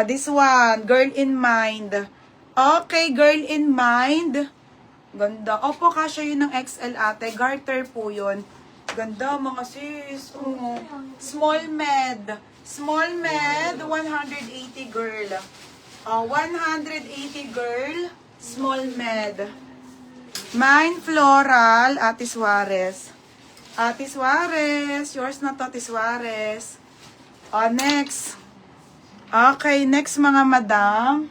This one, Girl in Mind. Okay, Girl in Mind. Ganda. Opo, kasya yun ng XL ate. Garter po yun. Ganda mga sis. Small med. Small med, 180 girl. 180 girl. Small med. Mine floral, Ate Suarez. Ate Suarez. Yours na to, Ate Suarez. Next. Okay, next mga madam.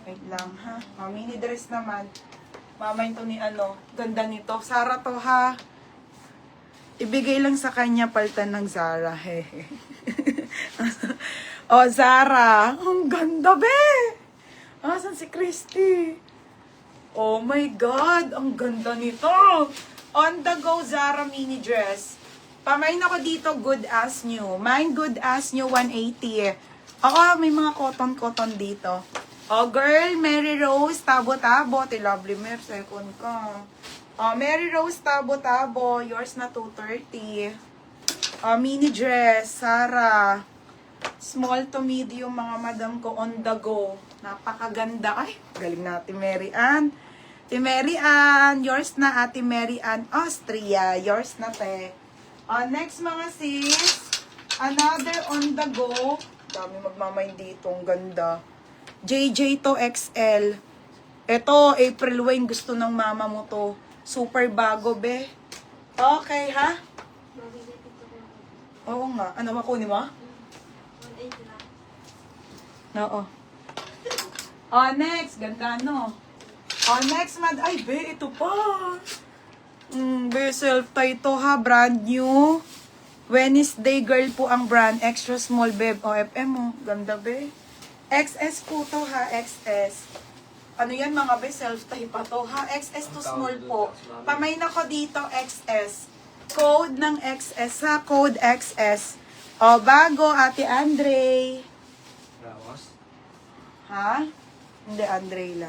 Wait lang ha. Mini dress naman. Mamayin to ni ano. Ganda nito. Zara to ha. Ibigay lang sa kanya paltan ng Zara. Zara. Ang ganda be. Asan si Christy? Oh my God. Ang ganda nito. On the go Zara mini dress. Pamayin ako dito good as new. Mine good as new 180. May mga cotton dito. Girl, Mary Rose, tabo-tabo. Lovely Mer, second ka. Mary Rose, tabo-tabo. Yours na 230. Mini dress, Zara. Small to medium, mga madam ko on the go. Napakaganda. Ay, galing na Ate Mary Ann. Ate Mary Ann, yours na Ate Mary Ann, Austria. Yours na te. Next mga sis, another on the go. Dami magmamain dito, ang ganda. JJ to XL. Ito, April Wayne, gusto ng mama mo to. Super bago, be. Okay, ha? Oo nga. Ano makunin mo? 180 lang. Oo. Next. Ganda, no? Next, ay, be, ito pa. Be, self-tie to, ha? Brand new. Wednesday girl po ang brand. Extra small, babe. FM, oh. Ganda, be. XS po to ha, XS. Ano yan mga be, self-tie pa to ha. XS to small po. Pamain ako dito, XS. Code ng XS ha, code XS. Bago, Ate Andre. Ramos? Ha? Hindi, Andre lang.